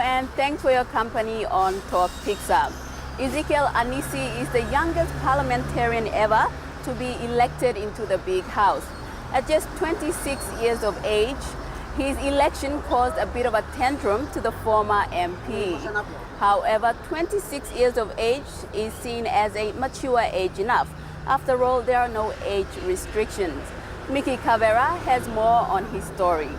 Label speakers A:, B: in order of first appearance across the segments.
A: and thanks for your company on TOKPIKSA. Ezekiel Anisi is the youngest parliamentarian ever to be elected into the big house. At just 26 years of age, his election caused a bit of a tantrum to the former MP. However, 26 years of age is seen as a mature age enough. After all, there are no age restrictions. Mickey Cavera has more on his story.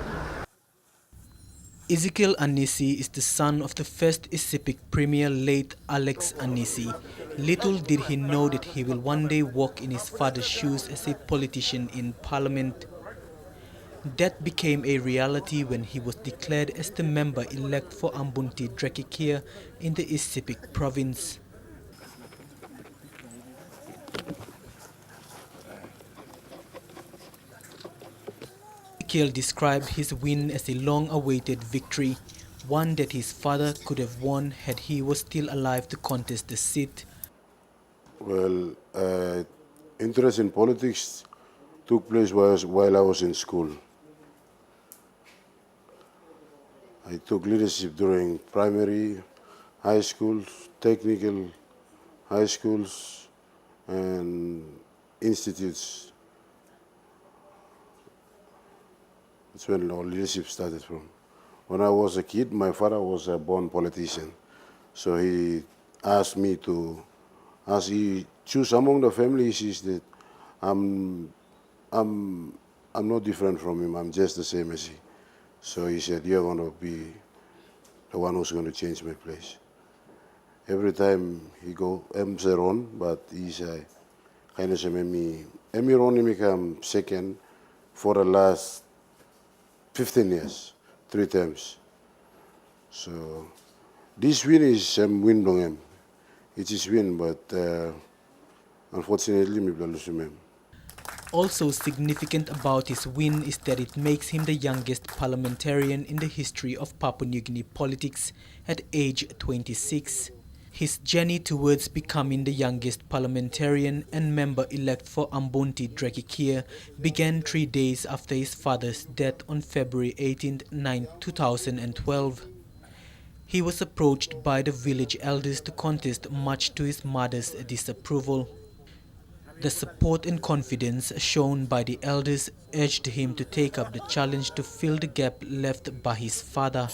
B: Ezekiel Anisi is the son of the first Isipik Premier, late Alex Anisi. Little did he know that he will one day walk in his father's shoes as a politician in parliament. That became a reality when he was declared as the member-elect for Ambunti Drekikir in the Isipik province. Ezekiel described his win as a long-awaited victory, one that his father could have won had he was still alive to contest the seat.
C: Well, interest in politics took place while I was in school. I took leadership during primary, high schools, technical high schools, and institutes. That's when our leadership started from. When I was a kid, my father was a born politician. So he asked me to, as he choose among the family, he says that I'm not different from him, I'm just the same as he. So he said, you're going to be the one who's going to change my place. Every time he go, I'm Zeron, but he's kind of me Ron become second for the last 15 years, 3 times. So this win is win from him. It is win, but unfortunately, me lose him.
B: Also significant about his win is that it makes him the youngest parliamentarian in the history of Papua New Guinea politics at age 26. His journey towards becoming the youngest parliamentarian and member-elect for Ambunti Drekikir began 3 days after his father's death on February 18, 2012. He was approached by the village elders to contest, much to his mother's disapproval. The support and confidence shown by the elders urged him to take up the challenge to fill the gap left by his father.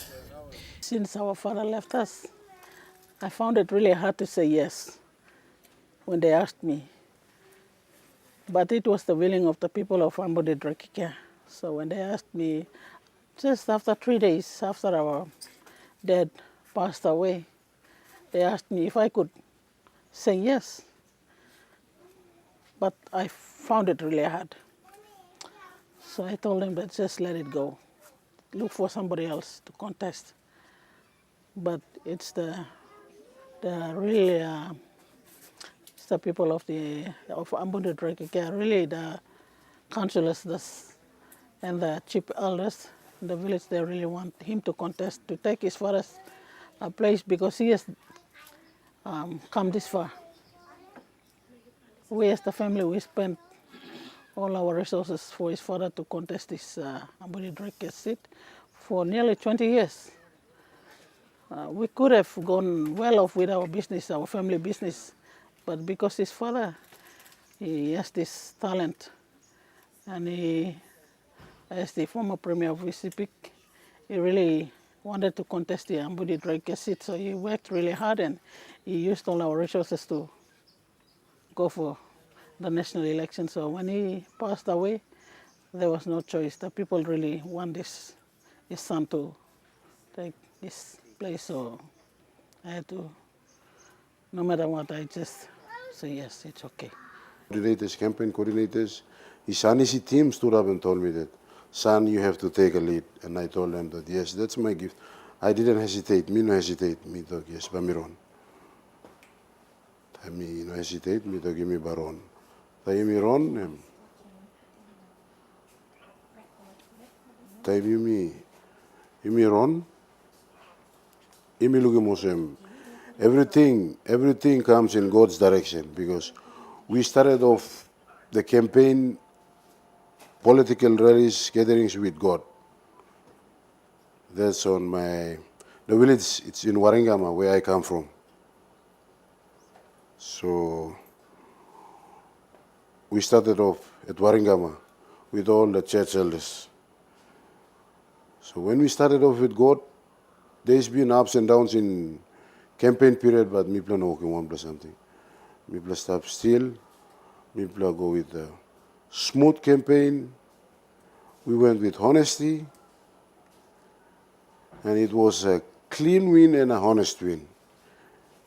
D: Since our father left us, I found it really hard to say yes when they asked me. But it was the willing of the people of Ambunti Drekikir. So when they asked me, just after 3 days after our dad passed away, they asked me if I could say yes. But I found it really hard. So I told them that just let it go. Look for somebody else to contest. But it's the people of Ambunti Drekikir, really the councillors and the chief elders in the village, they really want him to contest, to take his father's place, because he has come this far. We as the family, we spent all our resources for his father to contest this Ambunti Drekikir seat for nearly 20 years. We could have gone well off with our business, our family business, but because his father, he has this talent, and he, as the former premier of Isipik, he really wanted to contest the Ambunti Drekikir seat, so he worked really hard and he used all our resources to go for the national election. So when he passed away, there was no choice. The people really want his son to take his place, so I had to, no matter what, I just say yes, it's okay.
C: Coordinators, campaign coordinators, his Anisi team stood up and told me that, son, you have to take a lead. And I told them that, yes, that's my gift. I didn't hesitate, me no hesitate, me talk, yes, Bamiron. I mean, no hesitate, me talk, give me Baron. Tayo mi ron, tayo mi ron, imi lugimosem. Everything comes in God's direction, because we started off the campaign, political rallies, gatherings with God. That's on my The village, it's in Waringama, where I come from. So we started off at Waringama with all the church elders. So when we started off with God, there's been ups and downs in campaign period, but me plan working one plus something. Me plan stop still. Me plan go with a smooth campaign. We went with honesty, and it was a clean win and a honest win.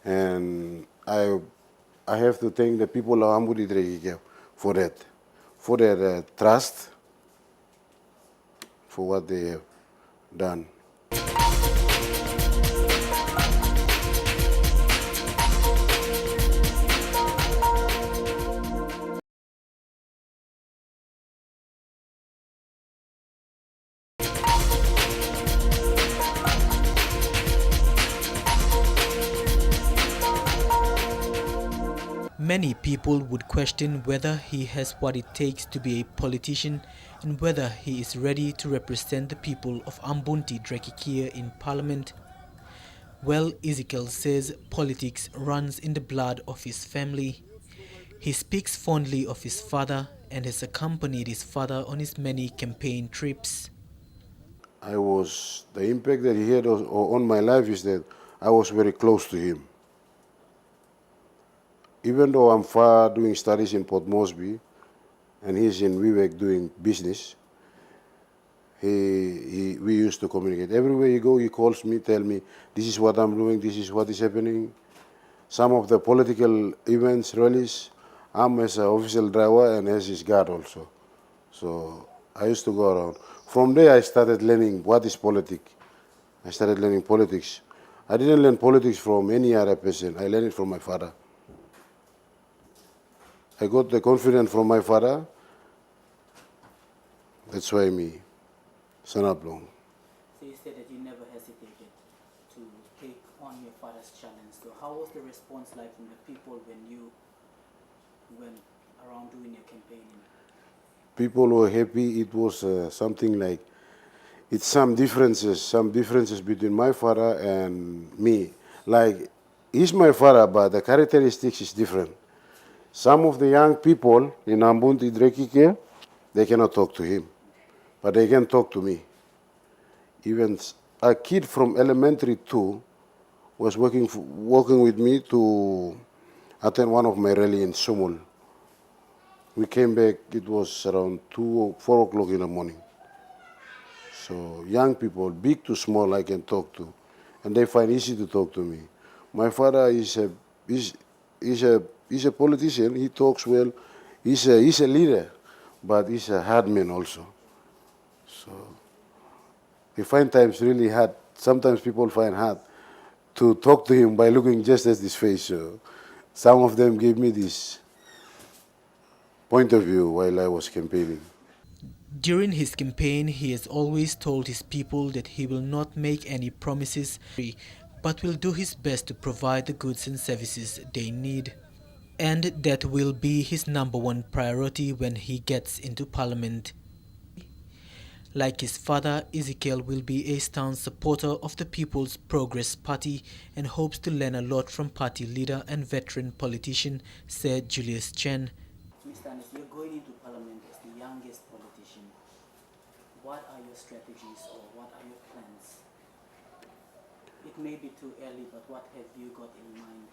C: And I have to thank the people of Ambudi Dregike for that, for their trust, for what they have done.
B: Many people would question whether he has what it takes to be a politician and whether he is ready to represent the people of Ambunti Drekikea in Parliament. Well, Ezekiel says politics runs in the blood of his family. He speaks fondly of his father and has accompanied his father on his many campaign trips.
C: The impact that he had on my life is that I was very close to him. Even though I'm far doing studies in Port Moresby and he's in Wewak doing business, we used to communicate. Everywhere he go, he calls me, tell me, this is what I'm doing, this is what is happening. Some of the political events, rallies, I'm as an official driver and as his guard also. So I used to go around. From there, I started learning what is politics. I started learning politics. I didn't learn politics from any other person. I learned it from my father. I got the confidence from my father. That's why me, son up long.
B: So you said that you never hesitated to take on your father's challenge. So how was the response like from the people when you went around doing your campaigning?
C: People were happy. It was something like, it's some differences between my father and me. Like, he's my father, but the characteristics is different. Some of the young people in Ambunti Drekike, they cannot talk to him, but they can talk to me. Even a kid from elementary 2 was working with me to attend one of my rally in Sumul. We came back, it was around 2 or 4 o'clock in the morning. So young people, big to small, I can talk to, and they find easy to talk to me. My father is a politician. He talks well. He's a leader, but he's a hard man also. So we find times really hard. Sometimes people find hard to talk to him by looking just at his face. So some of them gave me this point of view while I was campaigning.
B: During his campaign, he has always told his people that he will not make any promises, but will do his best to provide the goods and services they need. And that will be his #1 priority when he gets into Parliament. Like his father, Ezekiel will be a staunch supporter of the People's Progress Party and hopes to learn a lot from party leader and veteran politician, said Julius Chen. Mr. Anis, you're going into Parliament as the youngest politician. What are your strategies or what are your plans? It may be too early, but what have you got in mind?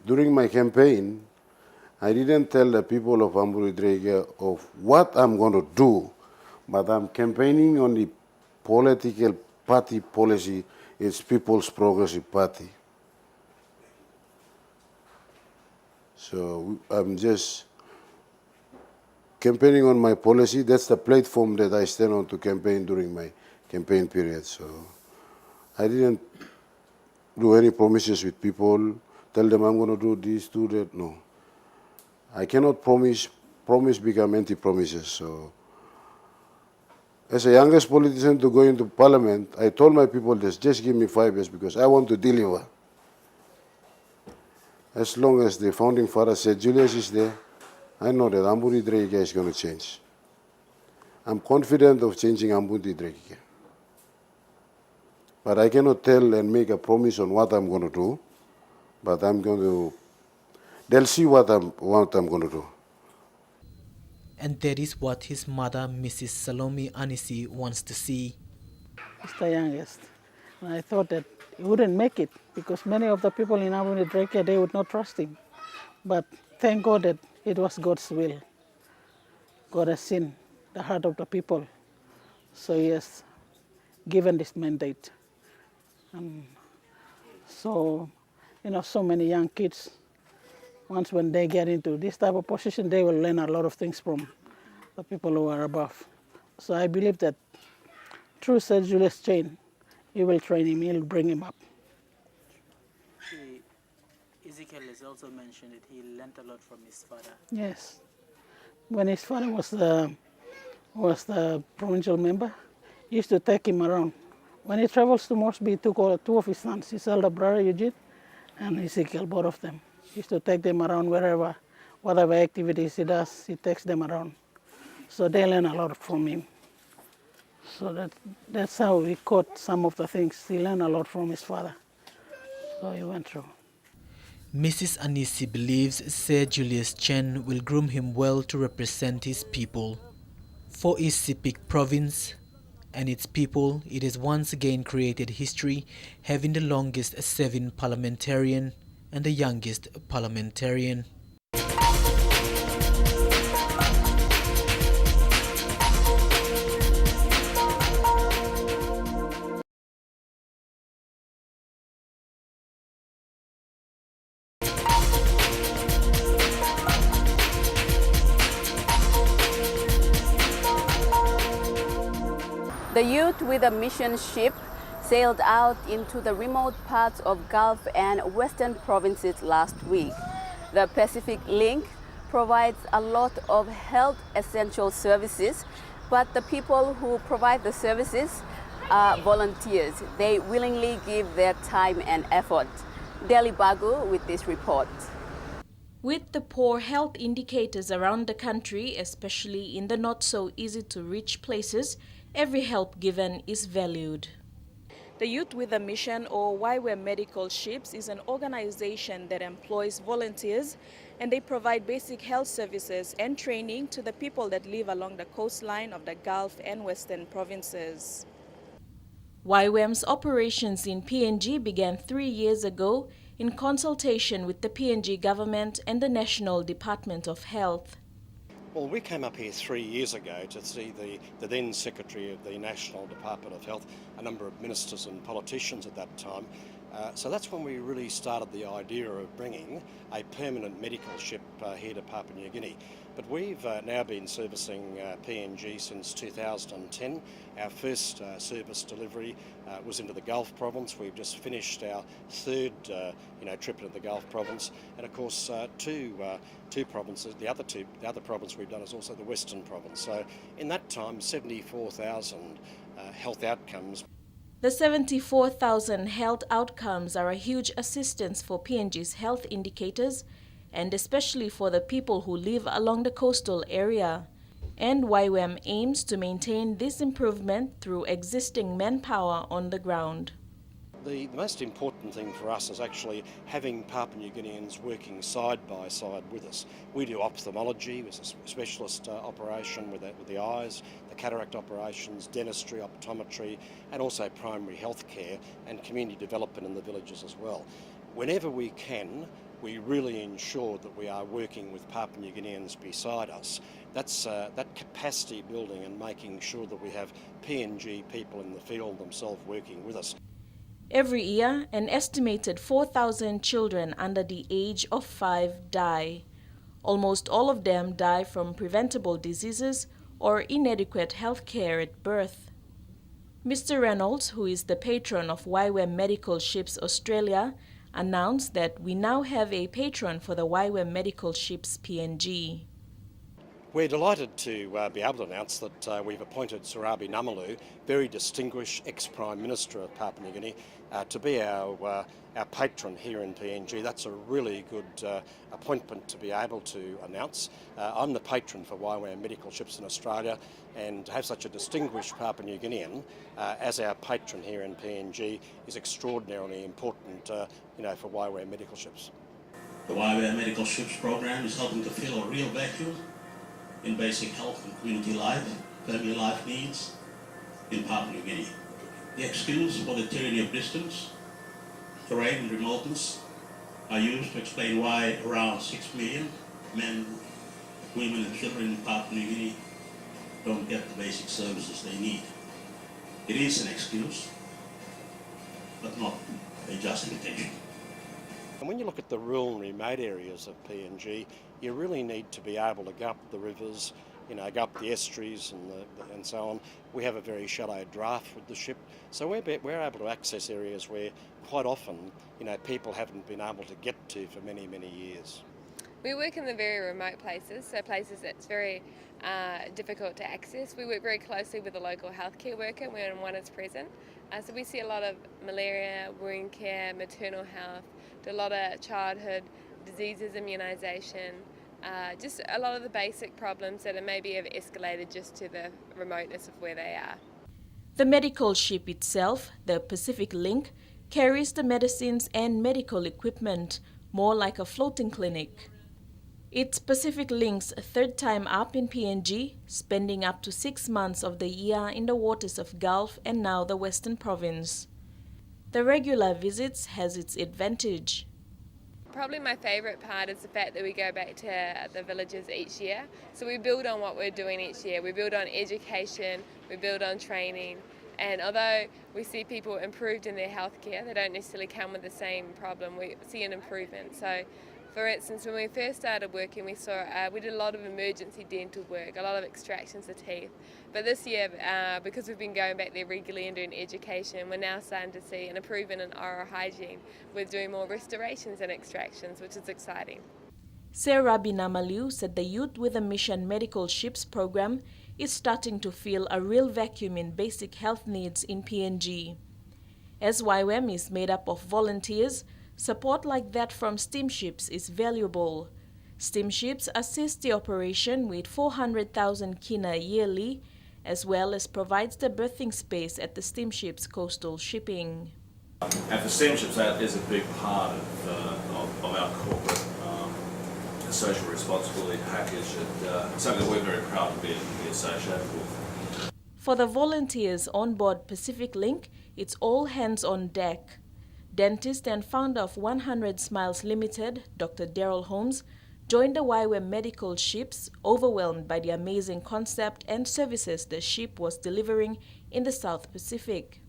C: During my campaign, I didn't tell the people of Amburi Drege of what I'm going to do, but I'm campaigning on the political party policy. It's People's Progressive Party. So I'm just campaigning on my policy. That's the platform that I stand on to campaign during my campaign period. So I didn't do any promises with people, tell them I'm going to do this, do that. No. I cannot promise become anti-promises. So as a youngest politician to go into Parliament, I told my people this, just give me 5 years because I want to deliver. As long as the founding father said Julius is there, I know that Ambudi Drekike is going to change. I'm confident of changing Ambudi Drekike. But I cannot tell and make a promise on what I'm going to do. But I'm going to, they'll see what I'm going to do.
B: And that is what his mother, Mrs. Salome Anisi, wants to see.
D: He's the youngest. And I thought that he wouldn't make it because many of the people in Abuni Drake, they would not trust him. But thank God that it was God's will. God has seen the heart of the people. So he has given this mandate. So, so many young kids, once when they get into this type of position, they will learn a lot of things from the people who are above. So I believe that through Sir Julius Chain, he will train him, he will bring him up.
B: Ezekiel has also mentioned that he learned a lot from his father.
D: Yes. When his father was the provincial member, he used to take him around. When he travels to Moresby, he took two of his sons, his elder brother Eugene and Ezekiel, both of them. He used to take them around wherever, whatever activities he does, he takes them around. So they learn a lot from him. So that's how he caught some of the things. He learned a lot from his father. So he went through.
B: Mrs. Anisi believes Sir Julius Chen will groom him well to represent his people. For East Sepik province and its people, it has once again created history, having the longest serving parliamentarian and the youngest parliamentarian.
A: The youth with a mission ship sailed out into the remote parts of Gulf and Western provinces last week. The Pacific Link provides a lot of health essential services, but the people who provide the services are volunteers. They willingly give their time and effort. Delhi Bagu with this report.
E: With the poor health indicators around the country, especially in the not so easy to reach places, every help given is valued. The Youth with a Mission, or YWAM Medical Ships, is an organization that employs volunteers, and they provide basic health services and training to the people that live along the coastline of the Gulf and Western provinces. YWAM's operations in PNG began 3 years ago in consultation with the PNG government and the National Department of Health.
F: Well, we came up here 3 years ago to see the then Secretary of the National Department of Health, a number of ministers and politicians at that time. So that's when we really started the idea of bringing a permanent medical ship here to Papua New Guinea. But we've now been servicing PNG since 2010. Our first service delivery was into the Gulf province. We've just finished our third trip into the Gulf province, and of course two provinces. The other province we've done is also the Western province. So in that time, 74,000 health outcomes.
E: The 74,000 health outcomes are a huge assistance for PNG's health indicators, and especially for the people who live along the coastal area. And YWAM aims to maintain this improvement through existing manpower on the ground.
F: The most important thing for us is actually having Papua New Guineans working side by side with us. We do ophthalmology, which is a specialist operation with the eyes, the cataract operations, dentistry, optometry, and also primary health care and community development in the villages as well. Whenever we can, we really ensure that we are working with Papua New Guineans beside us. That's that capacity building and making sure that we have PNG people in the field themselves working with us.
E: Every year, an estimated 4,000 children under the age of 5 die. Almost all of them die from preventable diseases or inadequate health care at birth. Mr. Reynolds, who is the patron of YWAM Medical Ships Australia, announced that we now have a patron for the YWAM Medical Ships PNG.
F: We're delighted to be able to announce that we've appointed Sarabi Namalu, very distinguished ex-Prime Minister of Papua New Guinea, to be our patron here in PNG. That's a really good appointment to be able to announce. I'm the patron for YWAM Medical Ships in Australia, and to have such a distinguished Papua New Guinean as our patron here in PNG is extraordinarily important for YWAM Medical Ships.
G: The YWAM Medical Ships program is helping to fill a real vacuum in basic health and community life, family life needs in Papua New Guinea. The excuse for the tyranny of distance, terrain and remoteness are used to explain why around 6 million men, women and children in Papua New Guinea don't get the basic services they need. It is an excuse, but not a justification.
F: And when you look at the rural and remote areas of PNG, you really need to be able to go up the rivers, go up the estuaries and so on. We have a very shallow draft with the ship, so we're able to access areas where quite often, people haven't been able to get to for many, many years.
H: We work in the very remote places, so places that's very difficult to access. We work very closely with the local healthcare worker when one is present. So we see a lot of malaria, wound care, maternal health, a lot of childhood diseases, immunisation, just a lot of the basic problems that maybe have escalated just to the remoteness of where they are.
E: The medical ship itself, the Pacific Link, carries the medicines and medical equipment, more like a floating clinic. It's Pacific Link's third time up in PNG, spending up to 6 months of the year in the waters of Gulf and now the Western Province. The regular visits has its advantage.
H: Probably my favourite part is the fact that we go back to the villages each year. So we build on what we're doing each year. We build on education, we build on training, and although we see people improved in their healthcare, they don't necessarily come with the same problem. We see an improvement. So, for instance, when we first started working, we did a lot of emergency dental work, a lot of extractions of teeth. But this year, because we've been going back there regularly and doing education, we're now starting to see an improvement in oral hygiene. We're doing more restorations and extractions, which is exciting.
E: Sarabi Namalu said the Youth with a Mission Medical Ships program is starting to fill a real vacuum in basic health needs in PNG. As YWAM is made up of volunteers, support like that from steamships is valuable. Steamships assist the operation with 400,000 kina yearly, as well as provides the berthing space at the steamship's coastal shipping.
I: And for steamships, that is a big part of our corporate social responsibility package, and something that we're very proud to be associated with.
E: For the volunteers on board Pacific Link, it's all hands on deck. Dentist and founder of 100 Smiles Limited, Dr. Daryl Holmes, joined the YWAM Medical Ships, overwhelmed by the amazing concept and services the ship was delivering in the South Pacific.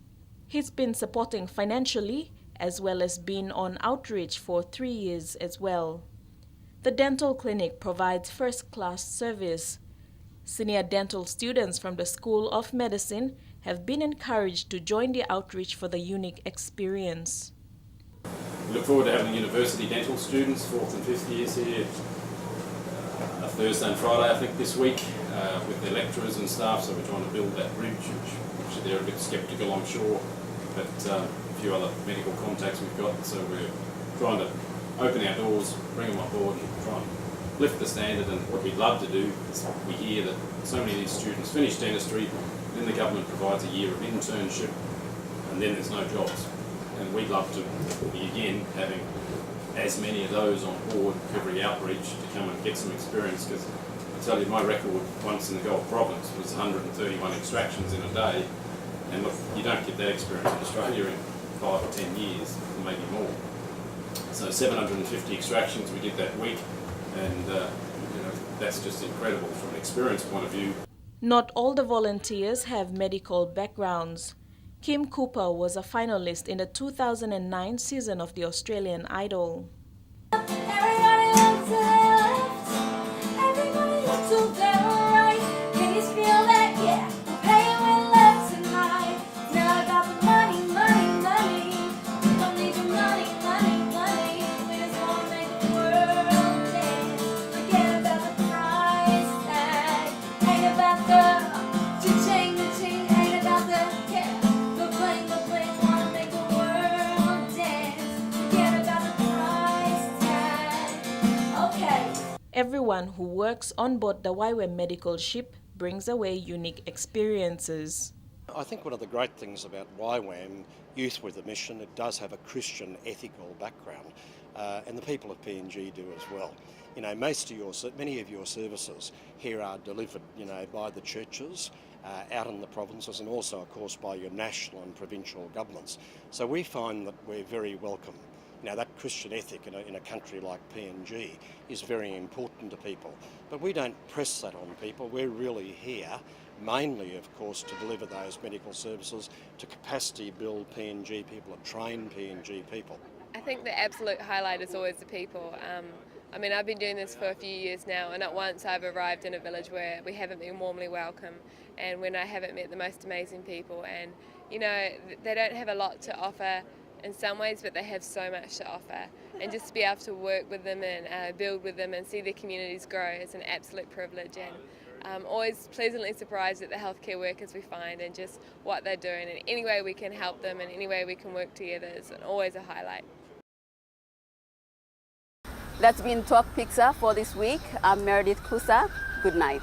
E: He's been supporting financially, as well as been on outreach for 3 years as well. The dental clinic provides first-class service. Senior dental students from the School of Medicine have been encouraged to join the outreach for the unique experience.
J: We look forward to having university dental students, 4th and 5th years here, Thursday and Friday I think this week, with their lecturers and staff, so we're trying to build that bridge, which they're a bit sceptical I'm sure, but a few other medical contacts we've got, so we're trying to open our doors, bring them on board and try and lift the standard. And what we'd love to do is we hear that so many of these students finish dentistry, then the government provides a year of internship, and then there's no jobs. And we'd love to be again having as many of those on board every outreach to come and get some experience, because I tell you, my record once in the Gulf Province was 131 extractions in a day, and look, you don't get that experience in Australia in 5 or 10 years, or maybe more. So 750 extractions we did that week, and that's just incredible from an experience point of view.
E: Not all the volunteers have medical backgrounds. Kim Cooper was a finalist in the 2009 season of the Australian Idol.
K: Everybody looks to their left, everybody looks to their right. Can you feel that? Yeah, we're paying with left and right. It's not about the money, money, money. We don't need your money, money, money. We just want to make the world dance. Forget about the price tag.
E: everyone who works on board the YWAM medical ship brings away unique experiences.
F: I think one of the great things about YWAM, Youth with a Mission, it does have a Christian ethical background, and the people of PNG do as well. You know, many of your services here are delivered, you know, by the churches out in the provinces, and also, of course, by your national and provincial governments. So we find that we're very welcome. Now, that Christian ethic in a country like PNG is very important to people, but we don't press that on people. We're really here mainly, of course, to deliver those medical services, to capacity build PNG people, to train PNG people.
H: I think the absolute highlight is always the people. I mean, I've been doing this for a few years now, and not once I've arrived in a village where we haven't been warmly welcomed and when I haven't met the most amazing people. And, you know, they don't have a lot to offer in some ways, but they have so much to offer. And just to be able to work with them and build with them and see their communities grow is an absolute privilege. And I'm always pleasantly surprised at the healthcare workers we find and just what they're doing. And any way we can help them and any way we can work together is always a highlight.
A: That's been TOKPIKSA for this week. I'm Meredith Kusa. Good night.